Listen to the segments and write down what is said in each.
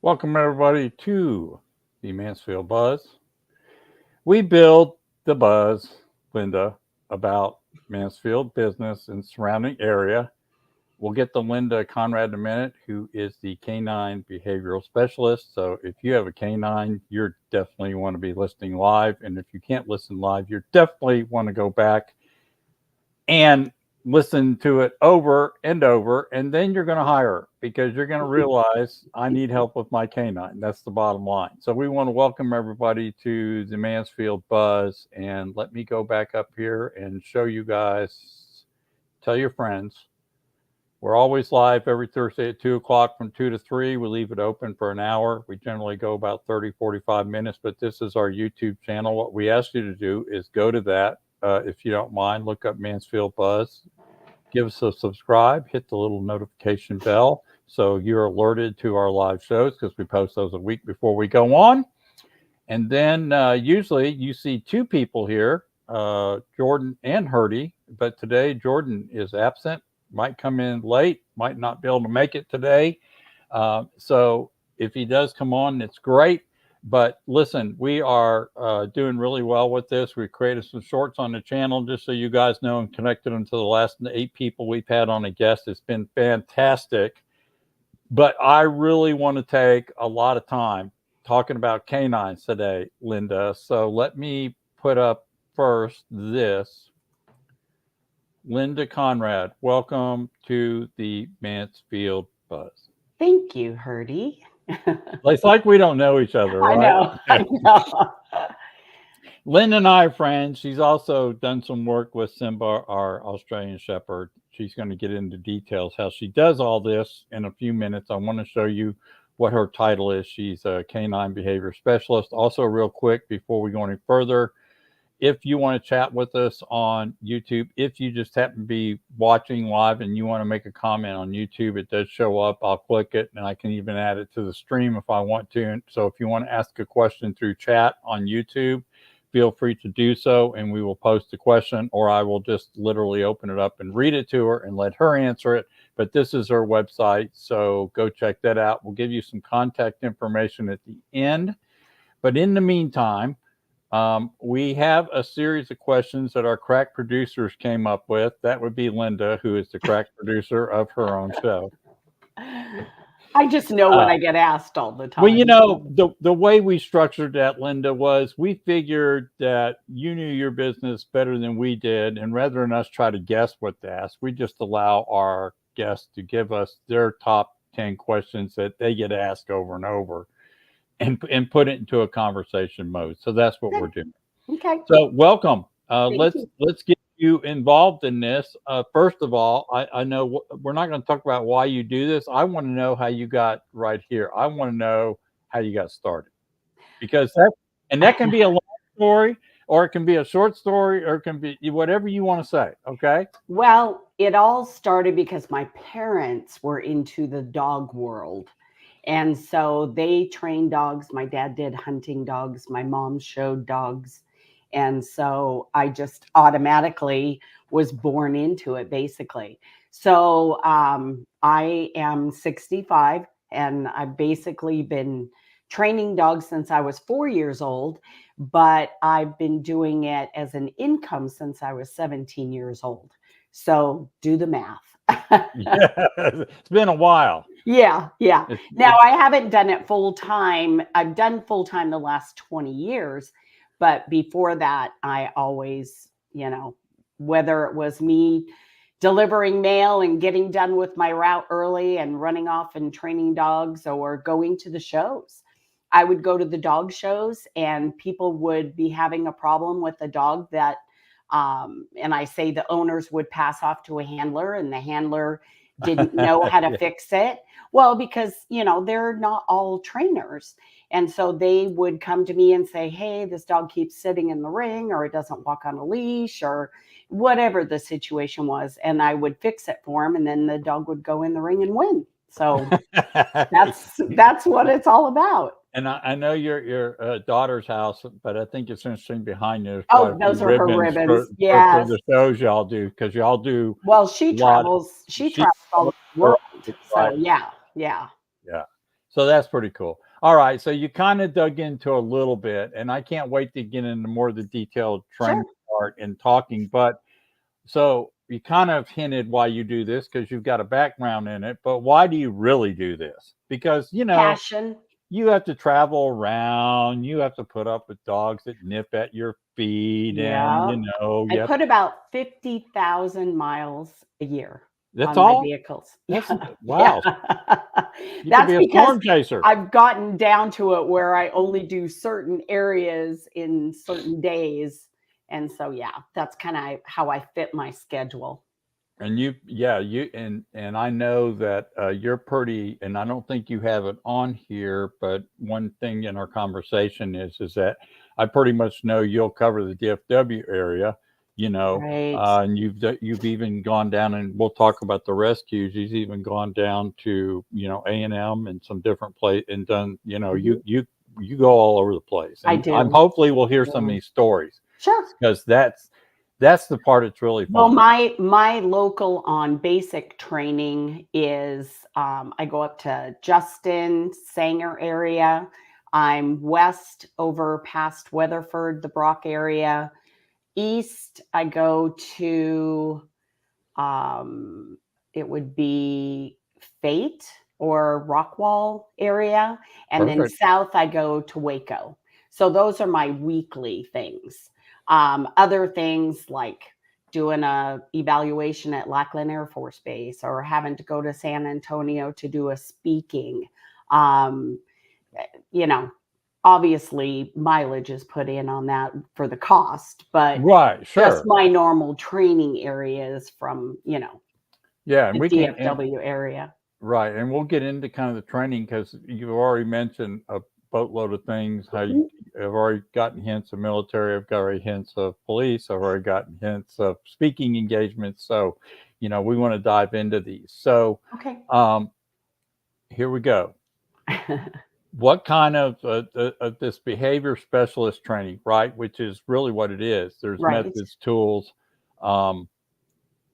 Welcome, everybody, to the Mansfield Buzz. We build the buzz, Linda, about Mansfield business and surrounding area. We'll get to Linda Konrad in a minute, who is the canine behavioral specialist. So if you have a canine, you're definitely want to be listening live. And if you can't listen live, you definitely want to go back and listen to it over and over, and then you're going to hire her because you're going to realize I need help with my canine. That's the bottom line. So we want to welcome everybody to the Mansfield Buzz, and let me go back up here and show you guys. Tell your friends. We're always live every Thursday at 2 o'clock from 2 to 3. We leave it open for an hour. We generally go about 30, 45 minutes, but this is our YouTube channel. What we ask you to do is go to that. If you don't mind, look up Mansfield Buzz, give us a subscribe, hit the little notification bell so you're alerted to our live shows because we post those a week before we go on. And then usually you see two people here, Jordan and Herdy, but today Jordan is absent, might come in late, might not be able to make it today. So if he does come on, it's great. But listen, we are doing really well with this. We created some shorts on the channel just so you guys know and connected them to the last 8 people we've had on a guest. It's been fantastic. But I really want to take a lot of time talking about canines today, Linda. So let me put up first this. Linda Konrad, welcome to the Mansfield Buzz. Thank you, Herdy. It's like we don't know each other, right? I know. Lynn and I are friends. She's also done some work with Simba, our Australian Shepherd. She's going to get into details how she does all this in a few minutes. I want to show you what her title is. She's a canine behavior specialist. Also, real quick, before we go any further, if you want to chat with us on YouTube, if you just happen to be watching live and you want to make a comment on YouTube, it does show up. I'll click it and I can even add it to the stream if I want to. So if you want to ask a question through chat on YouTube, feel free to do so and we will post the question, or I will just literally open it up and read it to her and let her answer it. But this is her website, so go check that out. We'll give you some contact information at the end. But in the meantime, we have a series of questions that our crack producers came up with. That would be Linda, who is the crack producer of her own show. I just know what I get asked all the time. Well, you know, the way we structured that, Linda, was we figured that you knew your business better than we did. And rather than us try to guess what to ask, we just allow our guests to give us their top 10 questions that they get asked over and over. And put it into a conversation mode. So that's what we're doing. Okay. So welcome. Let's get you involved in this. First of all, I know we're not going to talk about why you do this. I want to know how you got right here. I want to know how you got started, because that can be a long story, or it can be a short story, or it can be whatever you want to say. Okay. Well, it all started because my parents were into the dog world. And so they trained dogs. My dad did hunting dogs. My mom showed dogs. And so I just automatically was born into it, basically. So I am 65 and I've basically been training dogs since I was 4 years old, but I've been doing it as an income since I was 17 years old. So do the math. Yeah, it's been a while. Yeah. Now I haven't done it full time. I've done full time the last 20 years, but before that, I always, whether it was me delivering mail and getting done with my route early and running off and training dogs, or going to the shows. I would go to the dog shows and people would be having a problem with a dog that, and I say the owners would pass off to a handler and the handler didn't know how to fix it. Well, because, they're not all trainers. And so they would come to me and say, hey, this dog keeps sitting in the ring, or it doesn't walk on a leash, or whatever the situation was. And I would fix it for him. And then the dog would go in the ring and win. So that's what it's all about. And I know your daughter's house, but I think it's interesting behind you. Oh, those are her ribbons. Yeah, for the shows y'all do, because y'all do. Well, she travels. She travels all over the world. So right. yeah. So that's pretty cool. All right. So you kind of dug into a little bit, and I can't wait to get into more of the detailed training Sure. part and talking. But so you kind of hinted why you do this because you've got a background in it. But why do you really do this? Because, Passion. you have to travel around, you have to put up with dogs that nip at your feet, and, Yeah. I you have put about 50,000 miles a year that's on my all? vehicles. That's Yeah. wow. Yeah. You could That's be a because storm chaser. I've gotten down to it where I only do certain areas in certain days. And so, yeah, that's kind of how I fit my schedule. And and I know that you're pretty, and I don't think you have it on here, but one thing in our conversation is that I pretty much know you'll cover the DFW area, Right. and you've even gone down, and we'll talk about the rescues. You've even gone down to A&M and some different place and done, Mhm. you go all over the place, I and I'm do. hopefully we'll hear some of Yeah. these stories Sure. because that's the part that's really Well, fun. my local on basic training is I go up to Justin, Sanger area. I'm west over past Weatherford, the Brock area. East, I go to um, it would be Fate or Rockwall area, and then Perfect. south I go to Waco. So those are my weekly things. Other things like doing a evaluation at Lackland Air Force Base or having to go to San Antonio to do a speaking. Um, you know, obviously mileage is put in on that for the cost, but Right, just sure. my normal training areas from, Yeah, and the we can DFW area. right, and we'll get into kind of the training because you've already mentioned a boatload of things. How you Mhm. have already gotten hints of military, I've got already hints of police, I've already gotten hints of speaking engagements. So, we want to dive into these. So, Okay. um, here we go. What kind of this behavior specialist training, right? Which is really what it is. There's Right. methods, tools. Um,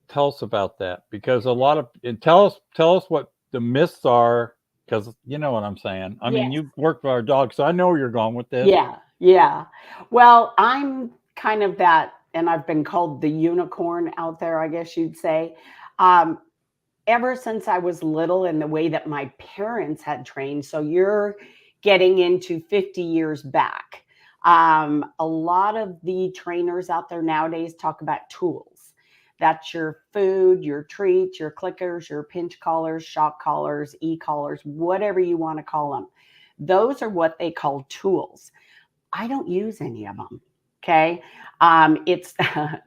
Tell us about that because a lot of and tell us what the myths are because you know what I'm saying. I mean, Yes. you work for our dog, so I know where you're going with this. Yeah. Yeah. Well, I'm kind of that, and I've been called the unicorn out there, I guess you'd say. Um, Ever since I was little and the way that my parents had trained. So you're getting into 50 years back. A lot of the trainers out there nowadays talk about tools. That's your food, your treats, your clickers, your pinch collars, shock collars, e-collars, whatever you want to call them. Those are what they call tools. I don't use any of them. Okay. It's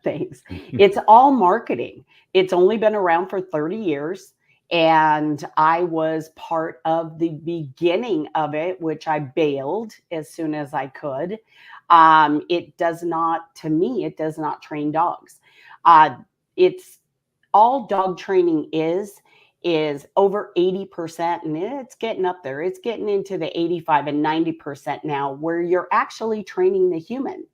thanks. It's all marketing. It's only been around for 30 years. And I was part of the beginning of it, which I bailed as soon as I could. It does not, to me, it does not train dogs. It's all dog training is over 80%, and it's getting up there. It's getting into the 85 and 90% now where you're actually training the human.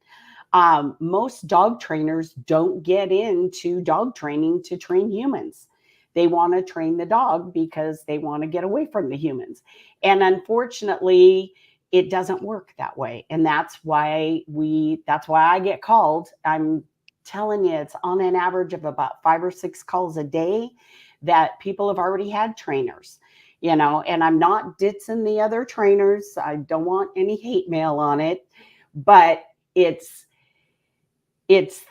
Most dog trainers don't get into dog training to train humans. They want to train the dog because they want to get away from the humans. And unfortunately, it doesn't work that way. And that's why I get called. I'm telling you, it's on an average of about 5 or 6 calls a day that people have already had trainers, and I'm not ditzing the other trainers. I don't want any hate mail on it, but it's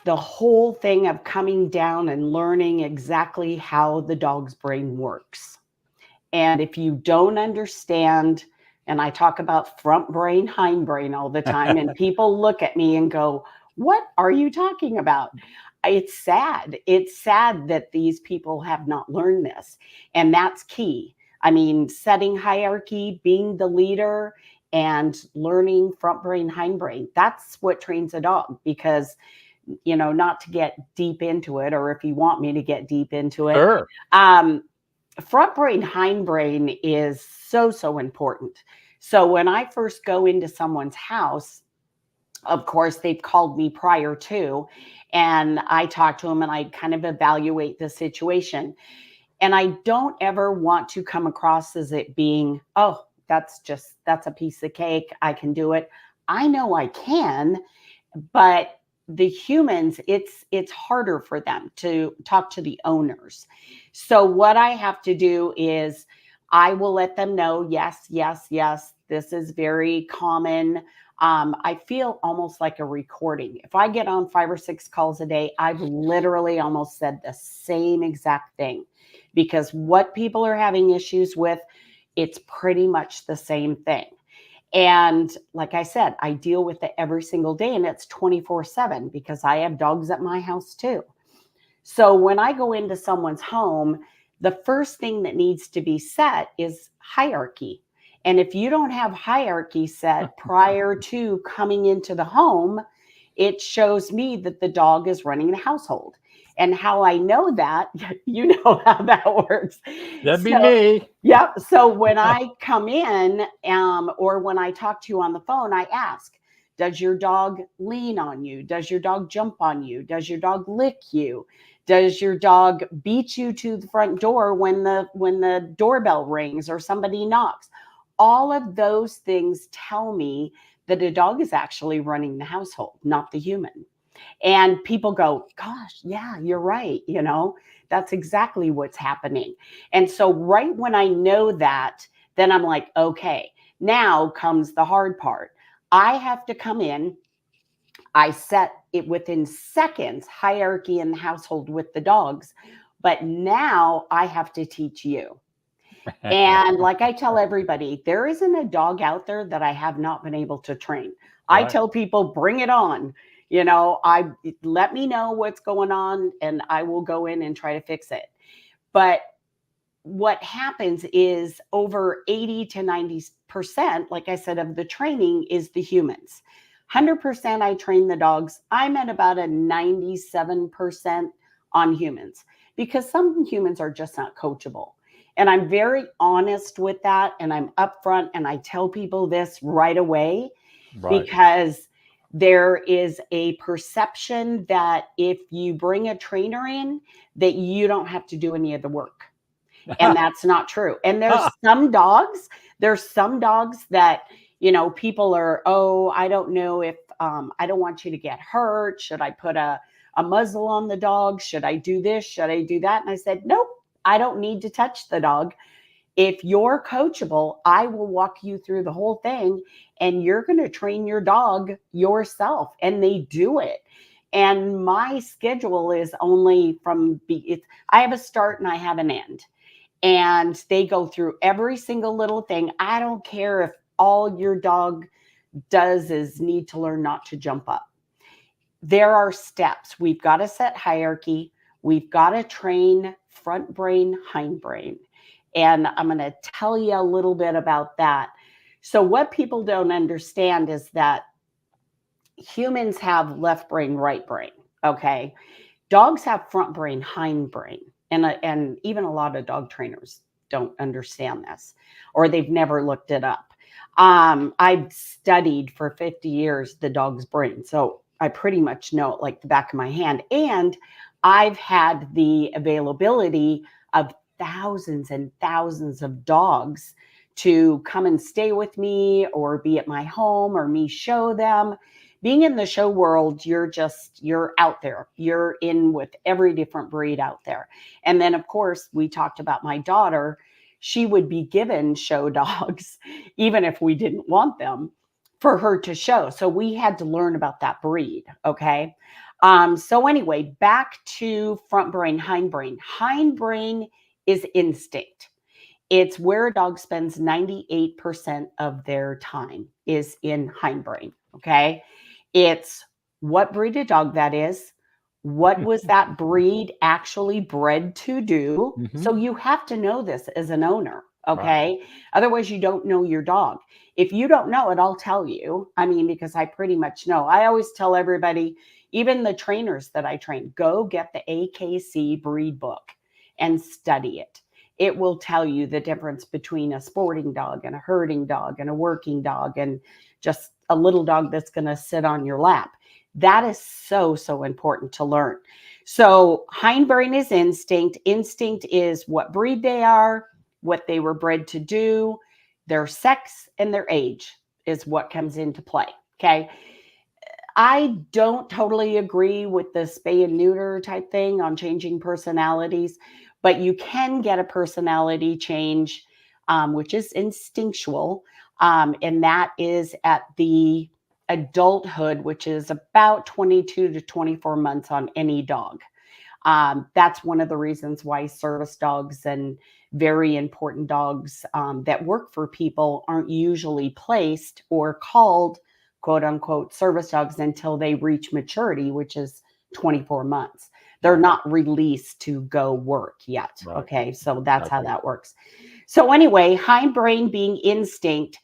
the whole thing of coming down and learning exactly how the dog's brain works. And if you don't understand, and I talk about front brain, hind brain all the time, and people look at me and go, "What are you talking about?" It's sad. It's sad that these people have not learned this. And that's key. I mean, setting hierarchy, being the leader, and learning front brain, hind brain. That's what trains a dog because, not to get deep into it, or if you want me to get deep into it, Sure. um, front brain, hind brain is so, so important. So when I first go into someone's house, of course, they've called me prior to, and I talk to them and I kind of evaluate the situation. And I don't ever want to come across as it being, oh, that's a piece of cake. I can do it. I know I can, but the humans, it's harder for them to talk to the owners. So what I have to do is I will let them know, yes, yes, yes, this is very common. I feel almost like a recording. If I get on 5 or 6 calls a day, I've literally almost said the same exact thing, because what people are having issues with, it's pretty much the same thing. And like I said, I deal with it every single day, and it's 24/7 because I have dogs at my house too. So when I go into someone's home, the first thing that needs to be set is hierarchy. And if you don't have hierarchy set prior to coming into the home, it shows me that the dog is running the household. And how I know that, you know how that works. That'd be So, me. yeah. So when I come in, or when I talk to you on the phone, I ask, does your dog lean on you? Does your dog jump on you? Does your dog lick you? Does your dog beat you to the front door when the doorbell rings or somebody knocks? All of those things tell me that a dog is actually running the household, not the human. And people go, gosh, yeah, you're right. That's exactly what's happening. And so right when I know that, then I'm like, okay, now comes the hard part. I have to come in. I set it within seconds, hierarchy in the household with the dogs. But now I have to teach you. And like I tell everybody, there isn't a dog out there that I have not been able to train. I Right. tell people, bring it on. I let me know what's going on and I will go in and try to fix it. But what happens is over 80 to 90%, like I said, of the training is the humans. 100% I train the dogs. I'm at about a 97% on humans because some humans are just not coachable. And I'm very honest with that. And I'm upfront and I tell people this right away Right. because there is a perception that if you bring a trainer in, that you don't have to do any of the work. And that's not true. And there's some dogs that, people are, oh, I don't know if, I don't want you to get hurt. Should I put a muzzle on the dog? Should I do this? Should I do that? And I said, nope, I don't need to touch the dog. If you're coachable, I will walk you through the whole thing and you're going to train your dog yourself. And they do it. And my schedule is only I have a start and I have an end. And they go through every single little thing. I don't care if all your dog does is need to learn not to jump up. There are steps. We've got to set hierarchy. We've got to train front brain, hind brain. And I'm going to tell you a little bit about that. So what people don't understand is that humans have left brain, right brain. Okay. Dogs have front brain, hind brain. And even a lot of dog trainers don't understand this, or they've never looked it up. I've studied for 50 years the dog's brain, so I pretty much know it like the back of my hand. And I've had the availability of thousands and thousands of dogs to come and stay with me or be at my home or me show them. Being in the show world, you're out there. You're in with every different breed out there. And then, of course, we talked about my daughter. She would be given show dogs, even if we didn't want them, for her to show. So we had to learn about that breed. Okay. So anyway, back to front brain, hind brain. Hind brain is instinct. It's where a dog spends 98% of their time is in hind brain. Okay. It's what breed of dog that is. What was that breed actually bred to do? Mhm. So you have to know this as an owner. Right. Okay. Otherwise, you don't know your dog. If you don't know it, I'll tell you. I mean, because I pretty much know. I always tell everybody, even the trainers that I train, go get the AKC breed book and study it. It will tell you the difference between a sporting dog and a herding dog and a working dog and just a little dog that's going to sit on your lap. That is so, so important to learn. So hind brain is instinct. Instinct is what breed they are, what they were bred to do. their sex and their age is what comes into play. Okay. I don't totally agree with the spay and neuter type thing on changing personalities, but you can get a personality change, which is instinctual. And that is at the adulthood, which is about 22 to 24 months on any dog. That's one of the reasons why service dogs and very important dogs that work for people aren't usually placed or called quote unquote service dogs until they reach maturity, which is 24 months. They're not released to go work yet. Right. Okay, so that's how that works. So anyway, hindbrain being instinct,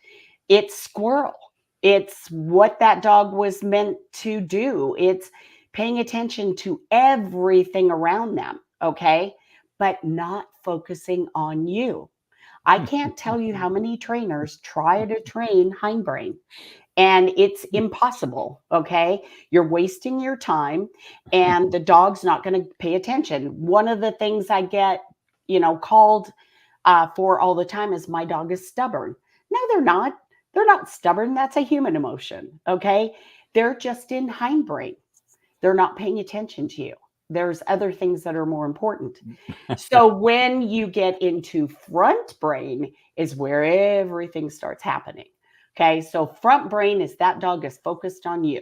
it's squirrel. It's what that dog was meant to do. It's paying attention to everything around them, okay? But not focusing on you. I can't tell you how many trainers try to train hindbrain, and it's impossible, okay? You're wasting your time, and the dog's not going to pay attention. One of the things I get, called for all the time is my dog is stubborn. No, they're not. They're not stubborn. That's a human emotion, okay? They're just in hindbrain. They're not paying attention to you. There's other things that are more important. So when you get into front brain is where everything starts happening. Okay, so front brain is that dog is focused on you.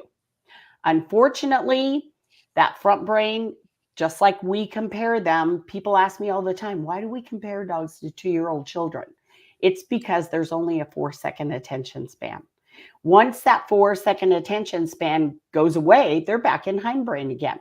Unfortunately, that front brain, just like we compare them, people ask me all the time, why do we compare dogs to 2-year-old children? It's because there's only a 4-second attention span. Once that 4-second attention span goes away, they're back in hindbrain again.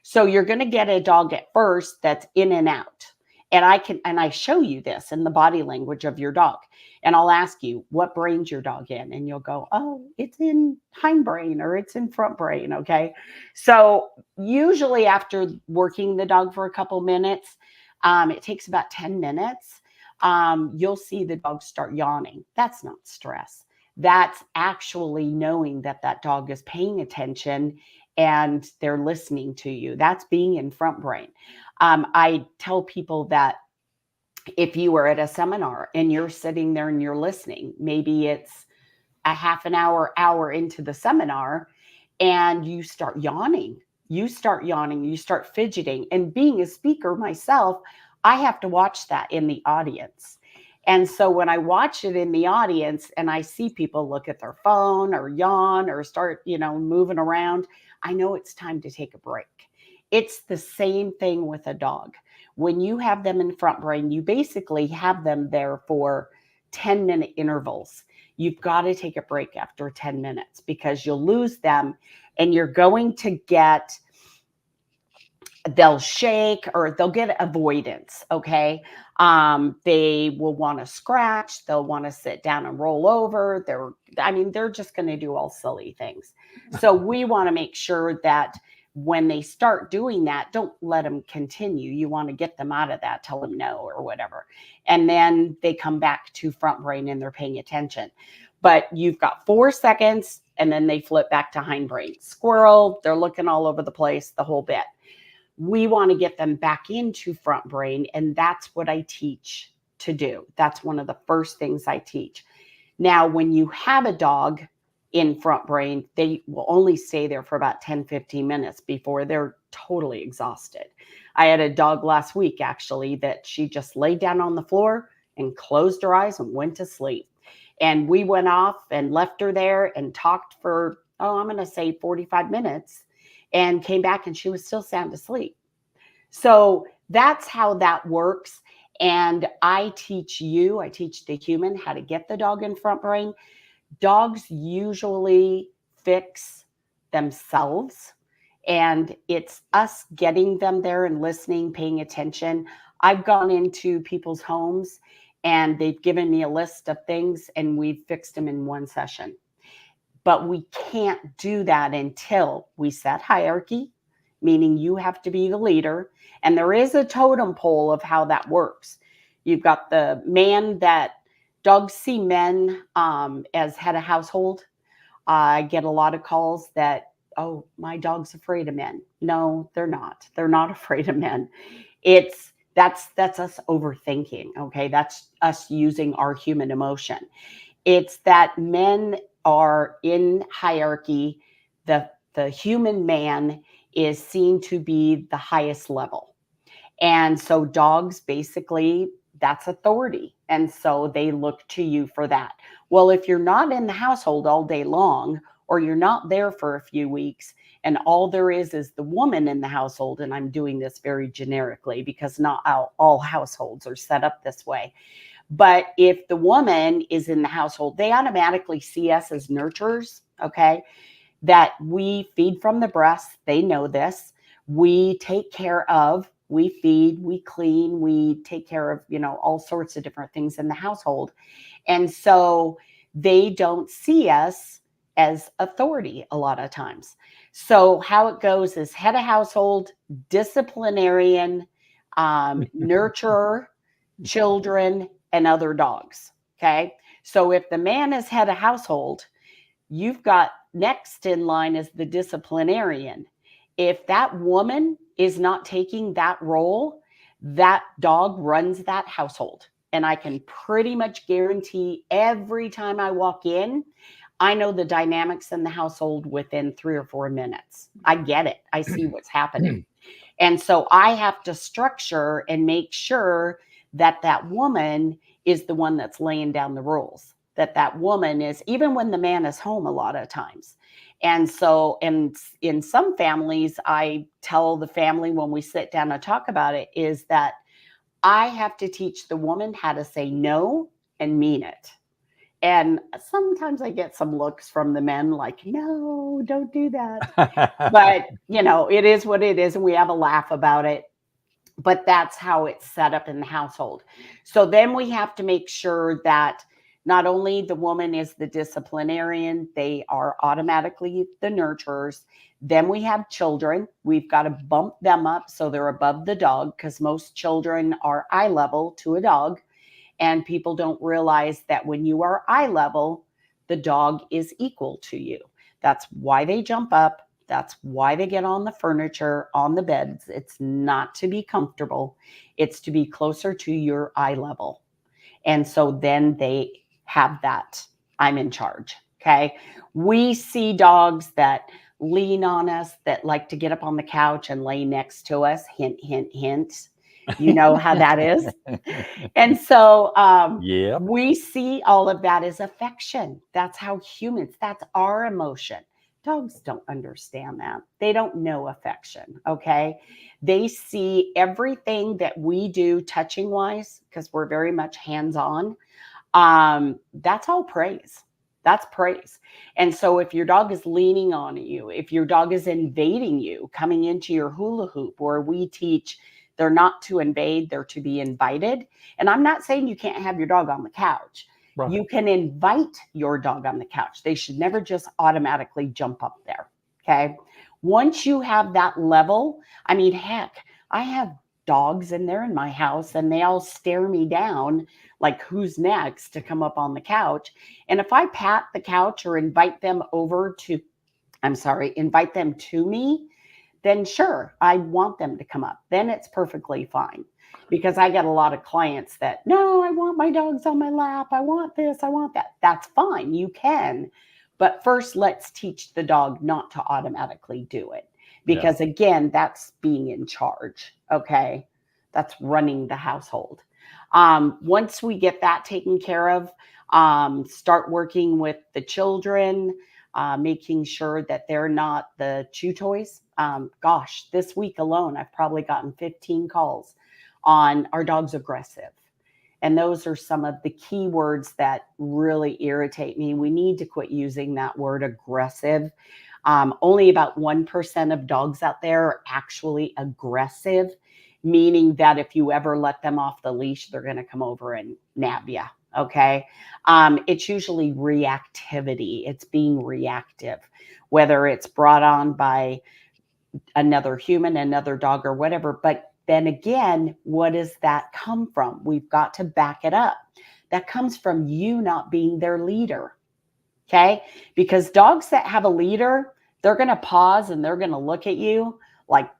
So you're going to get a dog at first that's in and out. And I show you this in the body language of your dog. And I'll ask you, what brain's your dog in? And you'll go, oh, it's in hindbrain or it's in front brain. Okay. So usually after working the dog for a couple minutes, it takes about 10 minutes. You'll see the dog start yawning. That's not stress. That's actually knowing that that dog is paying attention and they're listening to you. That's being in front brain. I tell people that if you were at a seminar and you're sitting there and you're listening, maybe it's a half an hour into the seminar, and you start yawning, you start fidgeting. And being a speaker myself, I have to watch that in the audience. And so when I watch it in the audience and I see people look at their phone or yawn or start, moving around, I know it's time to take a break. It's the same thing with a dog. When you have them in front brain, you basically have them there for 10-minute intervals. You've got to take a break after 10 minutes because you'll lose them and you're going to get, they'll shake or they'll get avoidance. Okay. They will want to scratch. They'll want to sit down and roll over. They're just going to do all silly things. So we want to make sure that when they start doing that, don't let them continue. You want to get them out of that, tell them no or whatever. And then they come back to front brain and they're paying attention. But you've got 4 seconds and then they flip back to hindbrain. Squirrel, they're looking all over the place, the whole bit. We want to get them back into front brain. And that's what I teach to do. That's one of the first things I teach. Now, when you have a dog in front brain, they will only stay there for about 10, 15 minutes before they're totally exhausted. I had a dog last week, actually, that she just laid down on the floor and closed her eyes and went to sleep. And we went off and left her there and talked for, I'm going to say 45 minutes and came back and she was still sound asleep. So that's how that works. And I teach the human how to get the dog in front brain. Dogs usually fix themselves, and it's us getting them there and listening, paying attention. I've gone into people's homes and they've given me a list of things and we've fixed them in one session. But we can't do that until we set hierarchy, meaning you have to be the leader. And there is a totem pole of how that works. You've got the man that dogs see men as head of household. I get a lot of calls that, my dog's afraid of men. No, they're not. They're not afraid of men. It's That's us overthinking. Okay. That's us using our human emotion. It's that men are in hierarchy. The human man is seen to be the highest level. And so dogs basically, that's authority. And so they look to you for that. Well, if you're not in the household all day long, or you're not there for a few weeks, and all there is the woman in the household, and I'm doing this very generically because not all households are set up this way. But if the woman is in the household, they automatically see us as nurturers, okay? That we feed from the breast. They know this. We take care of, we feed, we clean, we take care of, all sorts of different things in the household. And so they don't see us as authority a lot of times. So how it goes is head of household, disciplinarian, nurturer, children, and other dogs. Okay. So if the man is head of household, you've got next in line is the disciplinarian. If that woman is not taking that role, that dog runs that household. And I can pretty much guarantee every time I walk in, I know the dynamics in the household within 3 or 4 minutes. I get it. I see what's happening. And so I have to structure and make sure that that woman is the one that's laying down the rules, that woman is, even when the man is home a lot of times. And so, and in some families, I tell the family when we sit down and talk about it, is that I have to teach the woman how to say no and mean it. And sometimes I get some looks from the men like, no, don't do that. But, it is what it is. And we have a laugh about it. But that's how it's set up in the household. So then we have to make sure that not only the woman is the disciplinarian, they are automatically the nurturers. Then we have children. We've got to bump them up so they're above the dog, because most children are eye level to a dog. And people don't realize that when you are eye level, the dog is equal to you. That's why they jump up. That's why they get on the furniture, on the beds. It's not to be comfortable. It's to be closer to your eye level. And so then they have that, I'm in charge. Okay. We see dogs that lean on us, that like to get up on the couch and lay next to us. Hint, hint, hint. You know how that is. And so Yep. we see all of that as affection. That's how humans, that's our emotion. Dogs don't understand that. They don't know affection, okay? They see everything that we do touching wise, because we're very much hands-on. That's all praise. That's praise. And so if your dog is leaning on you, if your dog is invading you, coming into your hula hoop, or we teach they're not to invade, they're to be invited. And I'm not saying you can't have your dog on the couch. Right. You can invite your dog on the couch. They should never just automatically jump up there. Okay. Once you have that level, I mean, heck, I have dogs in there in my house and they all stare me down like, who's next to come up on the couch? And if I pat the couch or invite them to me, then sure, I want them to come up. Then it's perfectly fine. Because I get a lot of clients that, no, I want my dogs on my lap. I want this, I want that. That's fine. You can. But first, let's teach the dog not to automatically do it. Because again, that's being in charge. Okay. That's running the household. Once we get that taken care of, start working with the children, making sure that they're not the chew toys. Gosh, this week alone, I've probably gotten 15 calls on our dog's aggressive. And those are some of the key words that really irritate me. We need to quit using that word aggressive. Only about 1% of dogs out there are actually aggressive, meaning that if you ever let them off the leash, they're going to come over and nab you. Okay. It's usually reactivity. It's being reactive, whether it's brought on by another human, another dog, or whatever. But then again, what does that come from? We've got to back it up. That comes from you not being their leader. Okay. Because dogs that have a leader, they're going to pause and they're going to look at you like,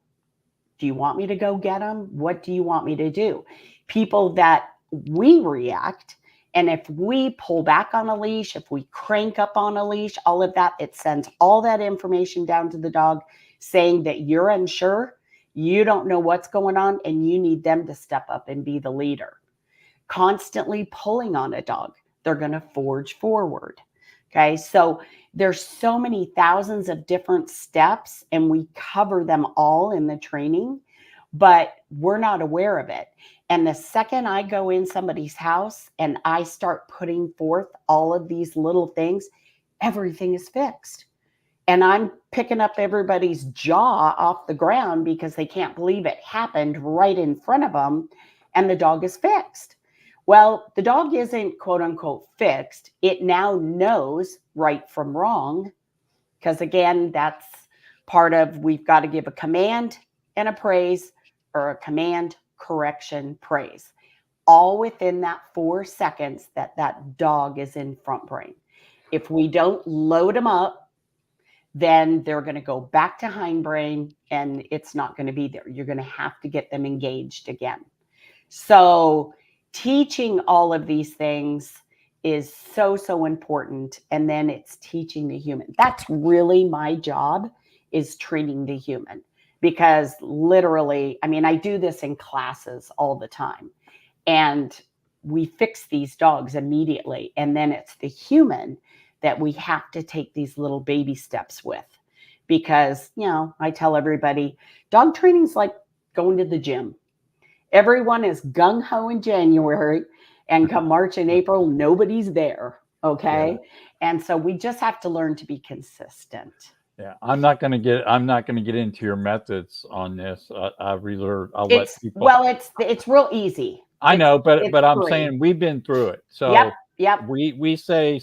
Do you want me to go get them? What do you want me to do? People that we react, and if we pull back on a leash, if we crank up on a leash, all of that, it sends all that information down to the dog saying that you're unsure, you don't know what's going on, and you need them to step up and be the leader. Constantly pulling on a dog, they're going to forge forward. Okay, so there's so many thousands of different steps, and we cover them all in the training, but we're not aware of it. And the second I go in somebody's house and I start putting forth all of these little things, everything is fixed. And I'm picking up everybody's jaw off the ground because they can't believe it happened right in front of them, and the dog is fixed. Well, the dog isn't quote unquote fixed. It now knows right from wrong, because again, that's part of, we've got to give a command and a praise, or a command, correction, praise, all within that 4 seconds that that dog is in front brain. If we don't load them up, then they're going to go back to hindbrain and it's not going to be there. You're going to have to get them engaged again. So teaching all of these things is so, so important. And then it's teaching the human. That's really my job, is training the human. Because literally, I mean, I do this in classes all the time. And we fix these dogs immediately. And then it's the human that we have to take these little baby steps with. Because, you know, I tell everybody, dog training is like going to the gym. Everyone is gung-ho in January, and come March and April, nobody's there. Okay. Yeah. And so we just have to learn to be consistent. Yeah, I'm not going to get into your methods on this. I reserve. I'll let people. Well, it's real easy. I know, but I'm saying we've been through it. So yep. We say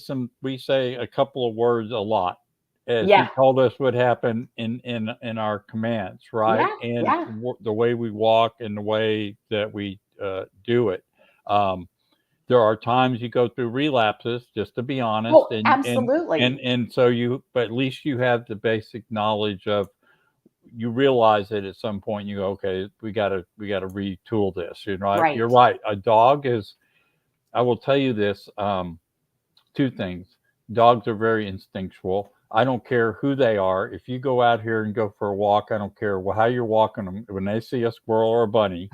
a couple of words a lot, as you told us would happen in our commands, right? Yeah, and the way we walk and the way that we do it. There are times you go through relapses, just to be honest. Oh, absolutely. And so but at least you have the basic knowledge of, you realize that at some point you go, okay, we gotta retool this. Right? You're right. A dog is, I will tell you this, 2 things. Dogs are very instinctual. I don't care who they are. If you go out here and go for a walk, I don't care how you're walking them. When they see a squirrel or a bunny,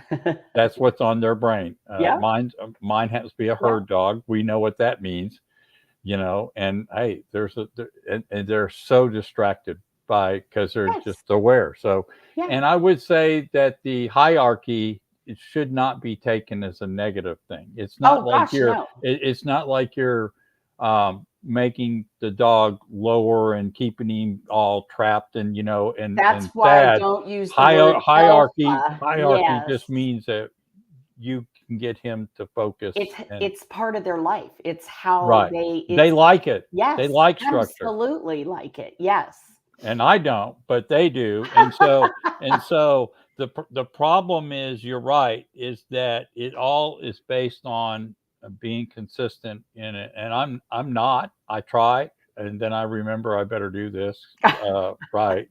that's what's on their brain. Mine happens to be a herd dog. We know what that means, and hey, and they're so distracted because they're just aware. So, and I would say that the hierarchy, it should not be taken as a negative thing. It's not it's not like you're making the dog lower and keeping him all trapped and and that's why sad. I don't use the word hierarchy. alpha. Hierarchy just means that you can get him to focus. It's part of their life. It's how they like it. Yes, they like structure. Absolutely like it. Yes. And I don't, but they do. And so the problem is, you're right, is that it all is based on being consistent in it. And I'm not. I try, and then I remember I better do this. Right.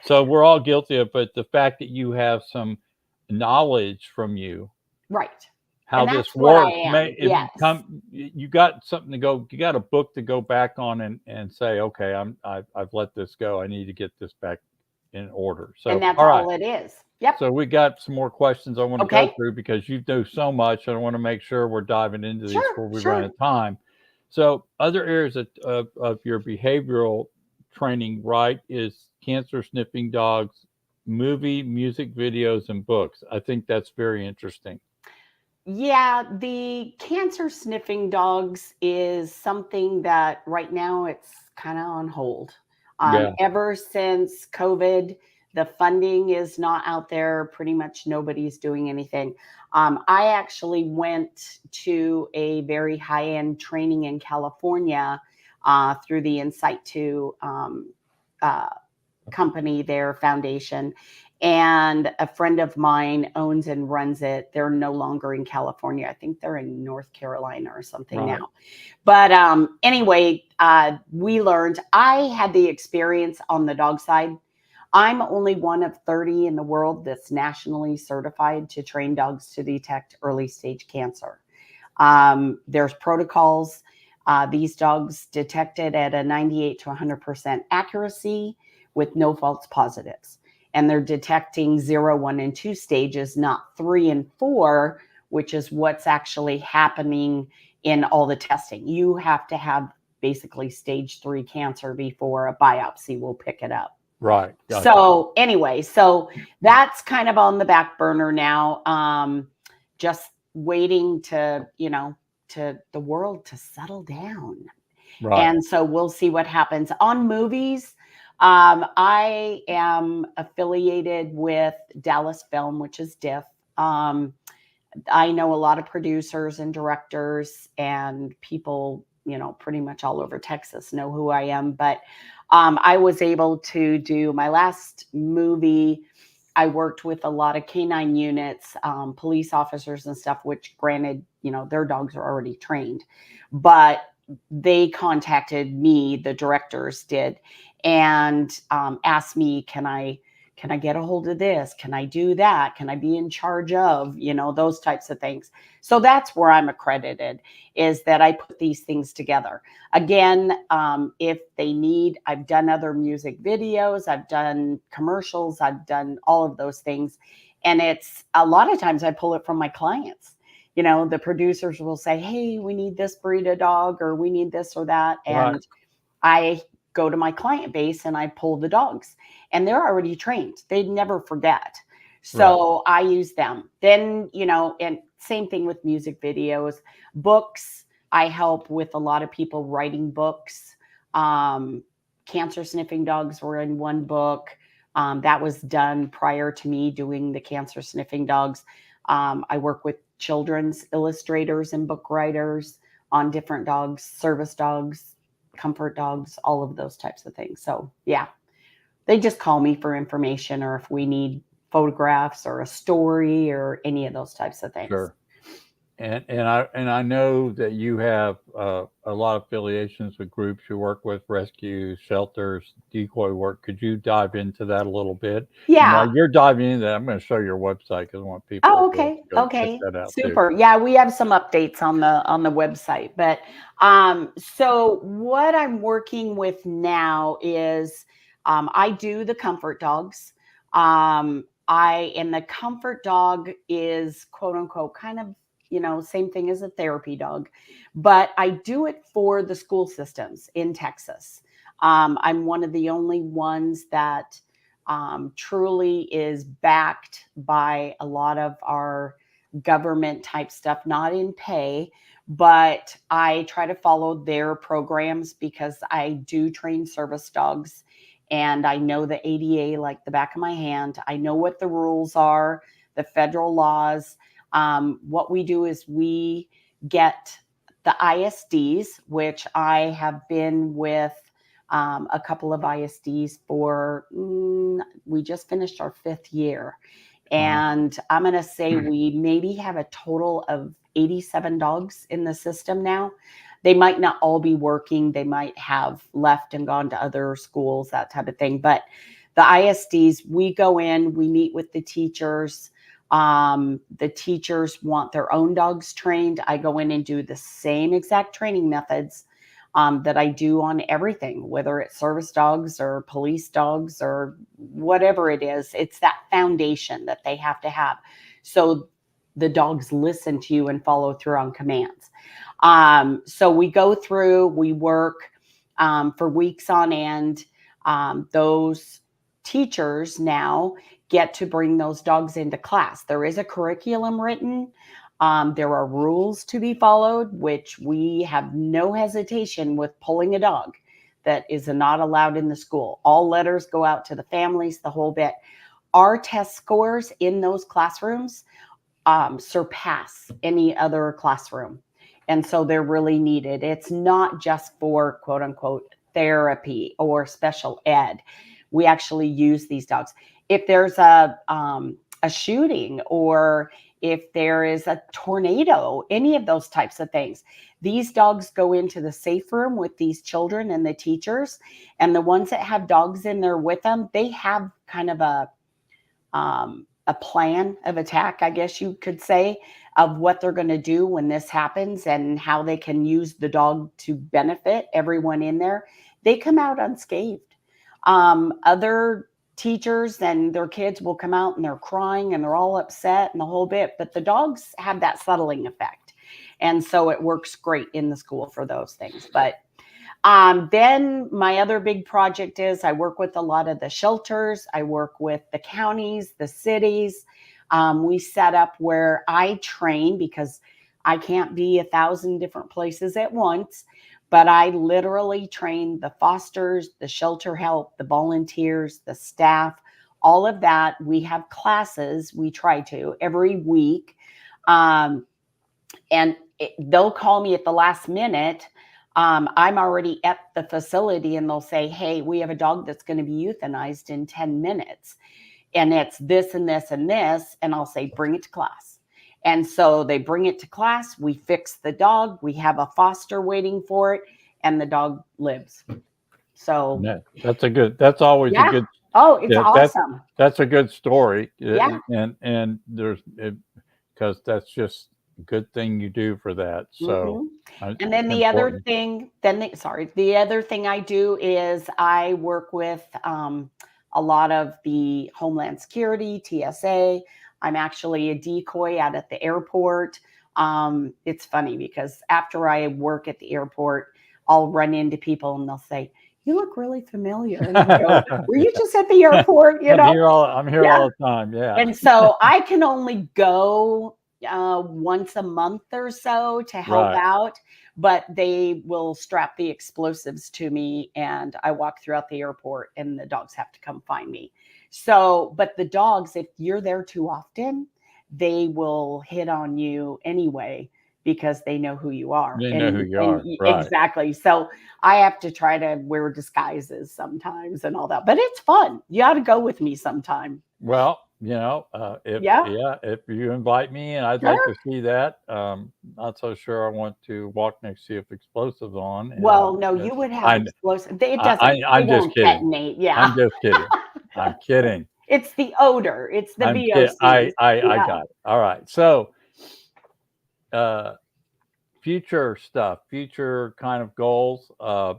So we're all guilty of it. But the fact that you have some knowledge from you, right, how this works, you got something to go. You got a book to go back on and say, okay, I've let this go. I need to get this back in order. So and that's all it is. Yep. So we got some more questions I want to go through, because you do so much. I want to make sure we're diving into these before we run out of time. So other areas of your behavioral training, right, is cancer sniffing dogs, music videos, and books. I think that's very interesting. Yeah, the cancer sniffing dogs is something that right now it's kind of on hold. Ever since COVID, the funding is not out there. Pretty much nobody's doing anything. I actually went to a very high-end training in California through the Insight 2 company, their foundation. And a friend of mine owns and runs it. They're no longer in California. I think they're in North Carolina or something now. But anyway, we learned. I had the experience on the dog side. I'm only one of 30 in the world that's nationally certified to train dogs to detect early stage cancer. There's protocols. These dogs detected at a 98 to 100% accuracy with no false positives. And they're detecting 0, 1, and 2 stages, not 3 and 4, which is what's actually happening in all the testing. You have to have basically stage 3 cancer before a biopsy will pick it up. Right. Gotcha. So anyway, so that's kind of on the back burner now. Just waiting to, to the world to settle down. Right. And so we'll see what happens. On movies, I am affiliated with Dallas Film, which is DIF. I know a lot of producers and directors and people, pretty much all over Texas know who I am. But I was able to do my last movie. I worked with a lot of canine units, police officers and stuff, which granted, their dogs are already trained, but they contacted me, the directors did, and asked me, can I get a hold of this? Can I do that? Can I be in charge of, those types of things? So that's where I'm accredited, is that I put these things together. Again, if they need, I've done other music videos, I've done commercials, I've done all of those things. And it's a lot of times I pull it from my clients. The producers will say, hey, we need this breed of dog, or we need this or that. And Right. I go to my client base and I pull the dogs, and they're already trained. They never forget. So I use them. Then, and same thing with music videos, books. I help with a lot of people writing books. Cancer sniffing dogs were in one book. That was done prior to me doing the cancer sniffing dogs. I work with children's illustrators and book writers on different dogs, service dogs, comfort dogs, all of those types of things. So yeah, they just call me for information, or if we need photographs or a story or any of those types of things. Sure. And I know that you have a lot of affiliations with groups you work with, rescue shelters, decoy work. Could you dive into that a little bit? Yeah. While you're diving into that, I'm going to show your website because I want people Oh, to go okay. check that out Super. too. Yeah, we have some updates on the website. But so what I'm working with now is I do the comfort dogs. And the comfort dog is quote unquote kind of, same thing as a therapy dog, but I do it for the school systems in Texas. I'm one of the only ones that truly is backed by a lot of our government type stuff, not in pay, but I try to follow their programs because I do train service dogs and I know the ADA like the back of my hand. I know what the rules are, the federal laws. What we do is we get the ISDs, which I have been with a couple of ISDs for, we just finished our 5th year. And I'm going to say we maybe have a total of 87 dogs in the system now. They might not all be working. They might have left and gone to other schools, that type of thing. But the ISDs, we go in, we meet with the teachers. The teachers want their own dogs trained. I go in and do the same exact training methods that I do on everything, whether it's service dogs or police dogs or whatever it is. It's that foundation that they have to have. So the dogs listen to you and follow through on commands. So we go through, we work for weeks on end. Those teachers now get to bring those dogs into class. There is a curriculum written. There are rules to be followed, which we have no hesitation with pulling a dog that is not allowed in the school. All letters go out to the families, the whole bit. Our test scores in those classrooms surpass any other classroom. And so they're really needed. It's not just for quote unquote therapy or special ed. We actually use these dogs. If there's a shooting, or if there is a tornado, any of those types of things. These dogs go into the safe room with these children and the teachers, and the ones that have dogs in there with them, they have kind of a plan of attack, I guess you could say, of what they're going to do when this happens and how they can use the dog to benefit everyone in there. They come out unscathed. Other teachers and their kids will come out and they're crying and they're all upset and the whole bit, but the dogs have that settling effect. And so it works great in the school for those things. But then my other big project is I work with a lot of the shelters. I work with the counties, the cities. We set up where I train because I can't be 1,000 different places at once, but I literally train the fosters, the shelter help, the volunteers, the staff, all of that. We have classes. We try to every week. And they'll call me at the last minute. I'm already at the facility and they'll say, hey, we have a dog that's going to be euthanized in 10 minutes. And it's this and this and this. And I'll say, bring it to class. And so they bring it to class. We fix the dog. We have a foster waiting for it. And the dog lives. So that's always a good. Oh, it's awesome. That's a good story. Yeah. And because that's just a good thing you do for that. So, and then the other thing, the other thing I do is I work with a lot of the Homeland Security, TSA. I'm actually a decoy out at the airport. It's funny because after I work at the airport, I'll run into people and they'll say, you look really familiar. And I go, were you just at the airport? You know, I'm here all the time. Yeah. And so I can only go once a month or so to help out, but they will strap the explosives to me and I walk throughout the airport and the dogs have to come find me. So, but the dogs, if you're there too often, they will hit on you anyway because they know who you are. They know who you are. Right. Exactly. So I have to try to wear disguises sometimes and all that, but it's fun. You ought to go with me sometime. Well, if you invite me and I'd like to see that, not so sure I want to walk next to you with explosives on. Well, no, you would have explosives. It doesn't. I'm just kidding. Detonate. Yeah. I'm just kidding. I'm kidding. It's the odor. It's the VOC. I got it. All right. So, future stuff, future kind of goals. I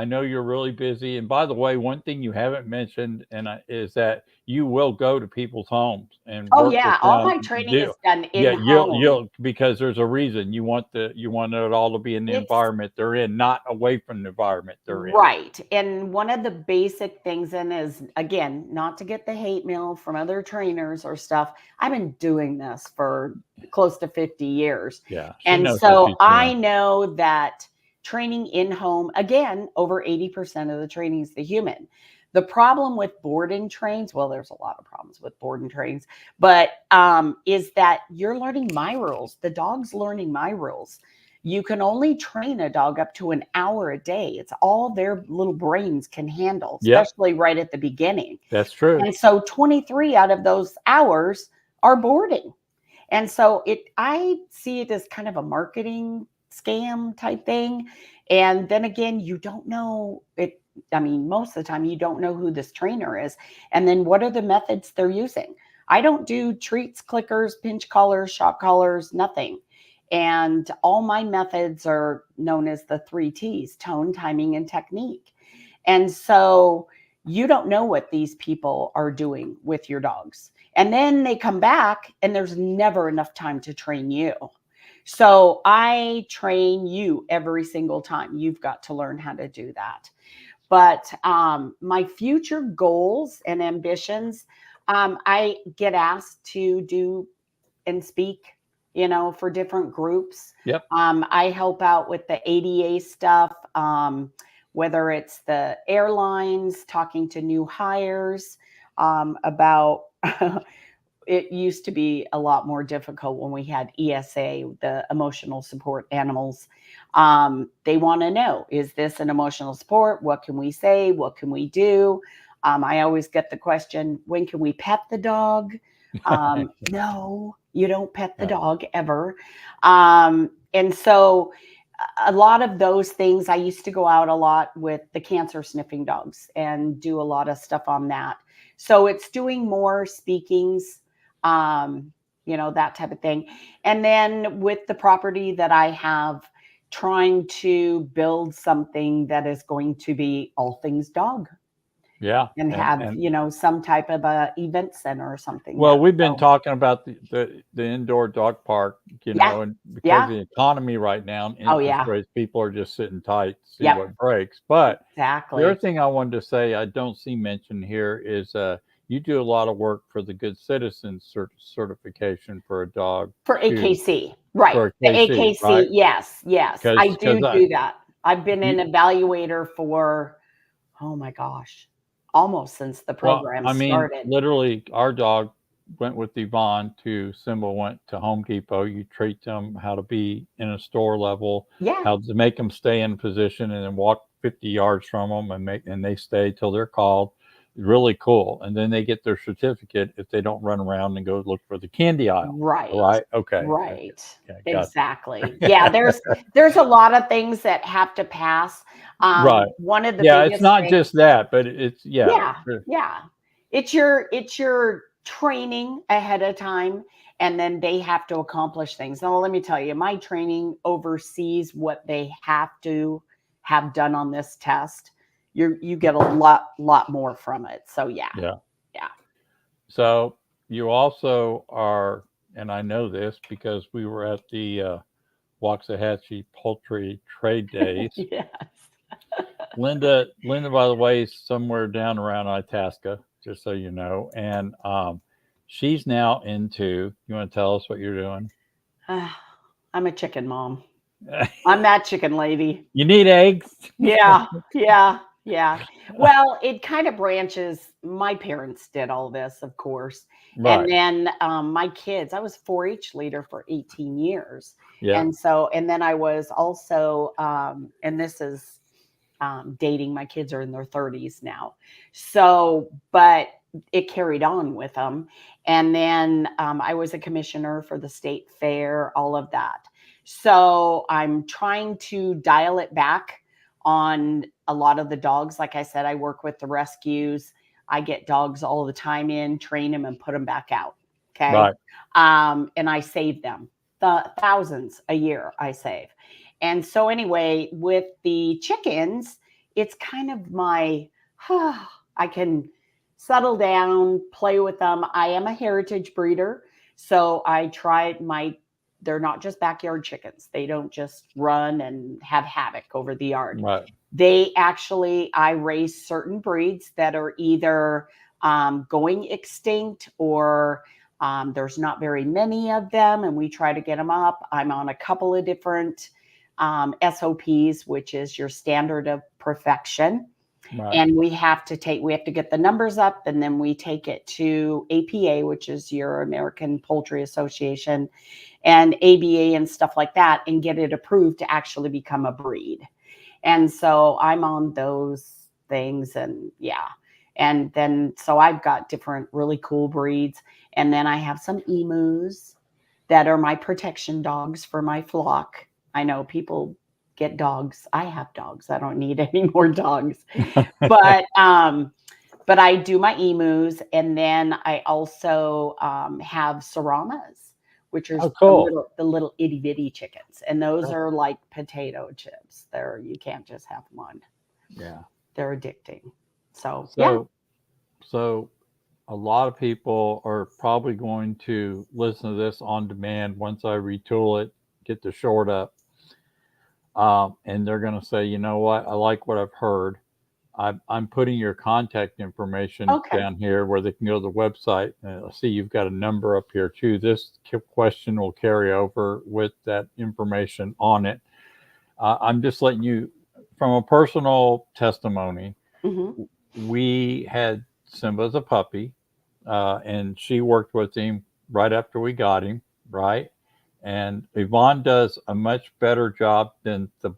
know you're really busy. And by the way, one thing you haven't mentioned is that you will go to people's homes and all my training is done in home. You'll because there's a reason you want it all to be in the environment they're in, not away from the environment they're in. Right. And one of the basic things is, again, not to get the hate mail from other trainers or stuff. I've been doing this for close to 50 years. Yeah. And so I know that training in home, again, over 80% of the training is the human. The problem with board and trains, well, there's a lot of problems with board and trains, but is that you're learning my rules. The dog's learning my rules. You can only train a dog up to an hour a day. It's all their little brains can handle, especially right at the beginning. That's true. And so 23 out of those hours are boarding. And so I see it as kind of a marketing scam type thing. And then again, you don't know it. I mean, most of the time you don't know who this trainer is. And then what are the methods they're using? I don't do treats, clickers, pinch collars, shock collars, nothing. And all my methods are known as the 3 T's: tone, timing, and technique. And so you don't know what these people are doing with your dogs. And then they come back and there's never enough time to train you. So I train you every single time. You've got to learn how to do that. But my future goals and ambitions, I get asked to do and speak, for different groups. Yep. I help out with the ADA stuff, whether it's the airlines, talking to new hires about it used to be a lot more difficult when we had ESA, the emotional support animals. They want to know, is this an emotional support? What can we say? What can we do? I always get the question, when can we pet the dog? No, you don't pet the Yeah. dog ever. And so a lot of those things, I used to go out a lot with the cancer sniffing dogs and do a lot of stuff on that. So it's doing more speakings, that type of thing. And then with the property that I have, trying to build something that is going to be all things dog Yeah. and have, some type of a event center or something Well, there. we've been So, talking about the indoor dog park, yeah, and because of yeah. the economy right now and Oh, interest yeah. rates, people are just sitting tight to see Yep, what breaks. But the other exactly. thing I wanted to say I don't see mentioned here is you do a lot of work for the Good Citizen certification for a dog For too, AKC, right. for a The KC, right? AKC, yes, yes. I Because do that. I've been an you evaluator for, oh my gosh, almost since the well, program I mean, started. literally, our dog went with Yvonne to Simba, went to Home Depot. You treat them how to be in a store level, Yeah, how to make them stay in position, and then walk 50 yards from them and they stay till they're called. Really cool. And then they get their certificate if they don't run around and go look for the candy aisle. right. Right? Okay. Right. Okay. Gotcha. Exactly. Yeah, there's a lot of things that have to pass. Right. One of the Yeah. It's biggest not things, just that, but yeah. yeah, yeah. It's your training ahead of time, and then they have to accomplish things. Now, let me tell you, my training oversees what they have to have done on this test. You get a lot more from it. So yeah, Yeah. yeah. So you also are, and I know this because we were at the Waxahachie Poultry Trade Days. Yes. Linda, by the way, is somewhere down around Itasca, just so you know, and she's now into. You want to tell us what you're doing? I'm a chicken mom. I'm that chicken lady. You need eggs, Yeah, yeah, yeah. Well, it kind of branches. My parents did all this, of course. And right? then my kids, I was 4-H leader for 18 years. Yeah, And then I was also, and this is dating, my kids are in their 30s now. So, but it carried on with them. And then I was a commissioner for the state fair, all of that. So I'm trying to dial it back on a lot of the dogs. Like I said, I work with the rescues. I get dogs all the time in, train them, and put them back out. Okay. right, And I save them thousands a year, I save. And so, anyway, with the chickens, it's kind of my, I can settle down, play with them. I am a heritage breeder. So I tried they're not just backyard chickens. They don't just run and have havoc over the yard. right, I raise certain breeds that are either going extinct or there's not very many of them, and we try to get them up. I'm on a couple of different SOPs, which is your standard of perfection. right, And we have to get the numbers up, and then we take it to APA, which is your American Poultry Association, and ABA and stuff like that, and get it approved to actually become a breed. And so I'm on those things, and yeah. And then so I've got different really cool breeds. And then I have some emus that are my protection dogs for my flock. I know people get dogs. I have dogs. I don't need any more dogs. But I do my emus, and then I also have Saramas, which are oh, cool, the little itty bitty chickens, and those are like potato chips. You can't just have one. yeah. They're addicting. So yeah. So a lot of people are probably going to listen to this on demand once I retool it, get the short up, and they're going to say, you know what, I like what I've heard. I'm putting your contact information Okay. down here where they can go to the website. And I see you've got a number up here too. This question will carry over with that information on it. I'm just letting you, from a personal testimony, Mm-hmm. we had Simba as a puppy, and she worked with him right after we got him, right? And Yvonne does a much better job than the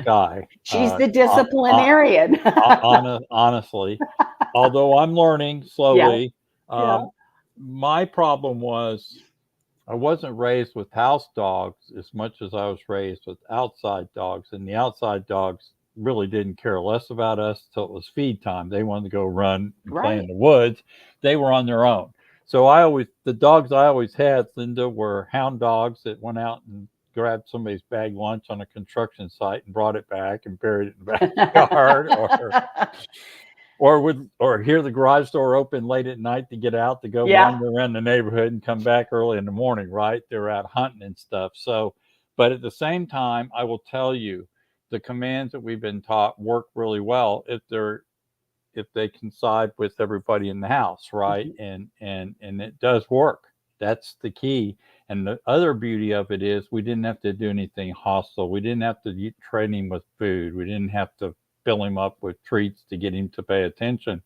guy. She's the disciplinarian. Honestly, although I'm learning Yeah. slowly. Yeah. Um, my problem was I wasn't raised with house dogs as much as I was raised with outside dogs, and the outside dogs really didn't care less about us till it was feed time. They wanted to go run and play in Right. the woods. They were on their own. So the dogs I always had, Linda, were hound dogs that went out and grabbed somebody's bag lunch on a construction site and brought it back and buried it in the backyard, or hear the garage door open late at night to get out to go Yeah. wander around the neighborhood and come back early in the morning, right? They're out hunting and stuff. So, but at the same time, I will tell you, the commands that we've been taught work really well if they coincide with everybody in the house, right? Mhm. And it does work. That's the key. And the other beauty of it is we didn't have to do anything hostile. We didn't have to train him with food. We didn't have to fill him up with treats to get him to pay attention.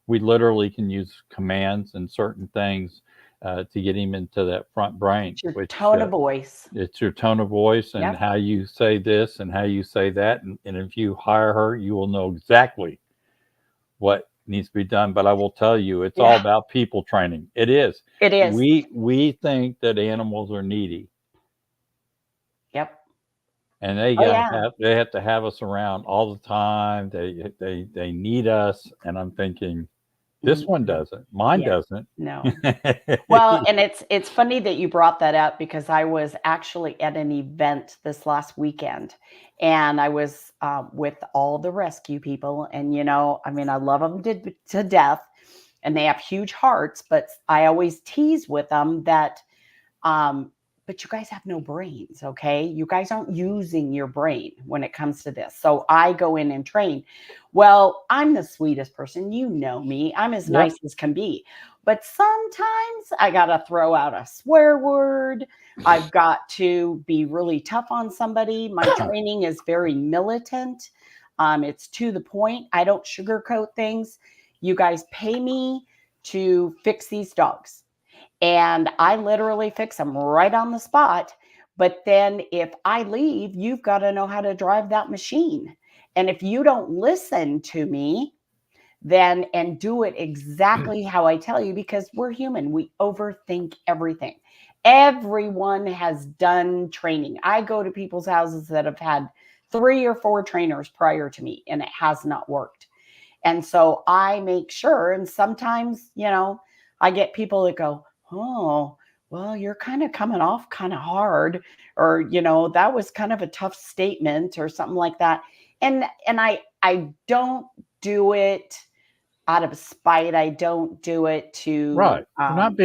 We literally can use commands and certain things to get him into that front brain, It's your which tone of voice. it's your tone of voice and Yep. how you say this and how you say that. And if you hire her, you will know exactly what needs to be done. But I will tell you, it's all Yeah. about people training. It is. It is. We think that animals are needy, Yep. and Oh yeah. they have to have us around all the time. They need us, and I'm thinking this one Mhm. doesn't. Mine Yeah. doesn't. No. Well, and it's funny that you brought that up because I was actually at an event this last weekend, and I was with all the rescue people, and I mean, I love them to death, and they have huge hearts, but I always tease with them that um, but you guys have no brains, okay? You guys aren't using your brain when it comes to this. So I go in and train. Well, I'm the sweetest person. You know me. I'm as Yep. nice as can be. But sometimes I got to throw out a swear word. I've got to be really tough on somebody. My training is very militant. It's to the point. I don't sugarcoat things. You guys pay me to fix these dogs and I literally fix them right on the spot. But then if I leave, you've got to know how to drive that machine. And if you don't listen to me, then and do it exactly how I tell you, because we're human, we overthink everything. Everyone has done training. I go to people's houses that have had 3 or 4 trainers prior to me, and it has not worked. And so I make sure, and sometimes, I get people that go, oh, well, you're kind of coming off kind of hard, or, that was kind of a tough statement or something like that. And I don't do it out of spite. I don't do it to Right. You're not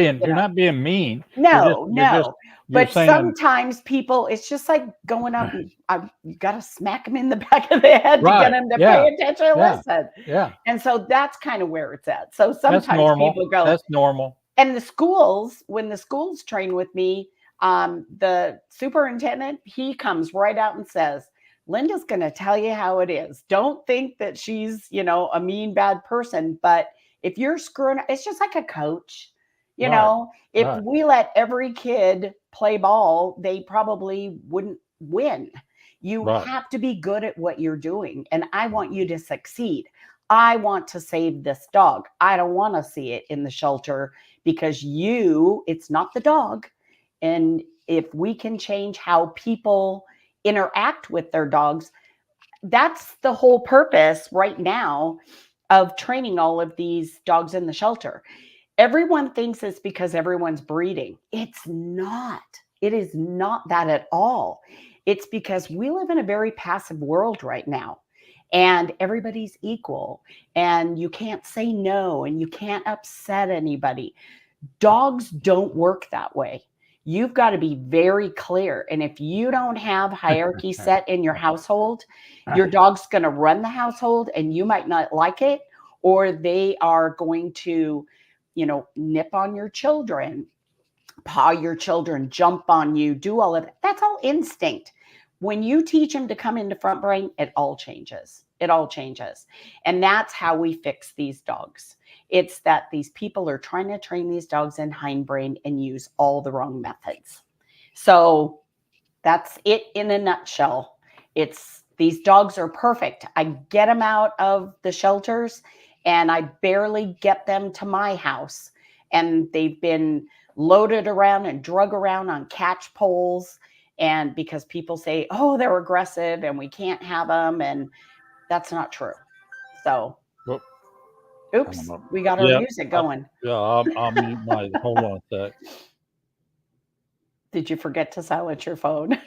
being mean. no, You're just no. you're But saying sometimes people, it's just like going up and you got to smack them in the back of the head to get right. them to Yeah. pay attention and Yeah. listen. Yeah. And so that's kind of where it's at. So That's sometimes normal. people go, That's normal. and the schools, when the schools train with me, the superintendent, he comes right out and says, Linda's going to tell you how it is. Don't think that she's, a mean, bad person. But if you're screwing up, it's just like a coach. Right. If Right. we let every kid play ball, they probably wouldn't win. You Right. have to be good at what you're doing. And I want you to succeed. I want to save this dog. I don't want to see it in the shelter because it's not the dog. And if we can change how people interact with their dogs, that's the whole purpose right now of training all of these dogs in the shelter. Everyone thinks it's because everyone's breeding. It's not. It is not that at all. It's because we live in a very passive world right now and everybody's equal and you can't say no and you can't upset anybody. Dogs don't work that way. You've got to be very clear. And if you don't have hierarchy set in your household, your dog's going to run the household and you might not like it, or they are going to, nip on your children, paw your children, jump on you, do all of that. That's all instinct. When you teach them to come into front brain, it all changes. It all changes. And that's how we fix these dogs. It's that these people are trying to train these dogs in hindbrain and use all the wrong methods. So that's it in a nutshell. It's these dogs are perfect. I get them out of the shelters and I barely get them to my house. and they've been loaded around and drug around on catch poles. And because people say, oh, they're aggressive and we can't have them. And that's not true. So, Well, oops, we got our music going. I'll mute my, hold on a sec. Did you forget to silence your phone?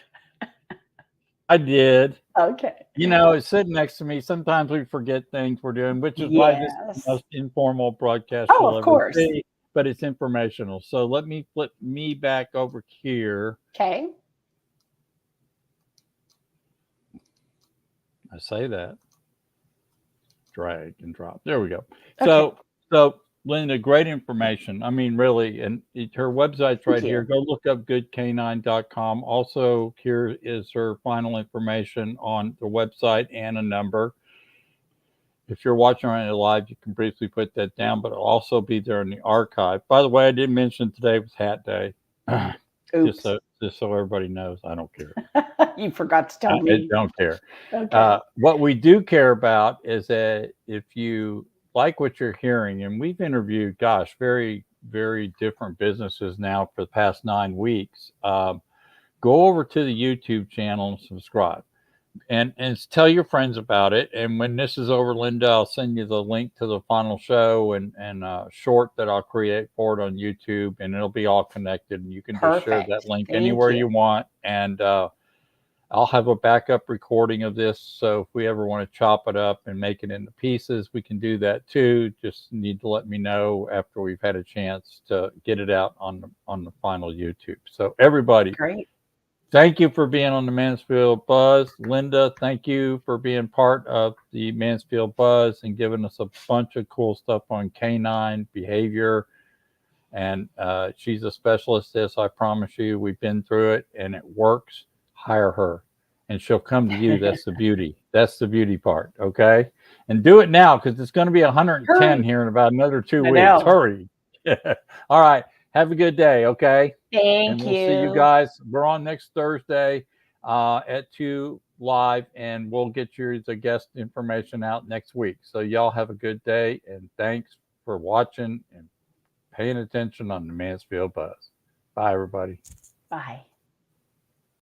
I did. Okay. You know, it's sitting next to me. Sometimes we forget things we're doing, which is why this is the most informal broadcast you'll ever see, but it's informational. So let me flip me back over here. Okay. I say that. Drag and drop. There we go. Okay. So Linda, great information. I mean, really, and her website's right here. Go look up goodcanine.com. Also, here is her final information on the website and a number. If you're watching on it live, you can briefly put that down, but it'll also be there in the archive. By the way, I did mention today was Hat Day. Just so everybody knows, I don't care. You forgot to tell me. I don't care. Okay. What we do care about is that if you like what you're hearing, and we've interviewed, gosh, very, very different businesses now for the past 9 weeks, go over to the YouTube channel and subscribe. And tell your friends about it. And when this is over, Linda, I'll send you the link to the final show and a short that I'll create for it on YouTube, and it'll be all connected. And you can just share that link anywhere you want. And I'll have a backup recording of this. So if we ever want to chop it up and make it into pieces, we can do that too. Just need to let me know after we've had a chance to get it out on the final YouTube. So everybody. Great. Thank you for being on the Mansfield Buzz. Linda, thank you for being part of the Mansfield Buzz and giving us a bunch of cool stuff on canine behavior. And she's a specialist at this, I promise you. We've been through it, and it works. Hire her, and she'll come to you. That's the beauty. That's the beauty part, okay? And do it now, because it's going to be 110 here in about another 2 weeks. Hurry. All right. Have a good day, okay? Thank you. We'll see you guys. We're on next Thursday at 2 live, and we'll get you the guest information out next week. So y'all have a good day, and thanks for watching and paying attention on the Mansfield Buzz. Bye, everybody. Bye.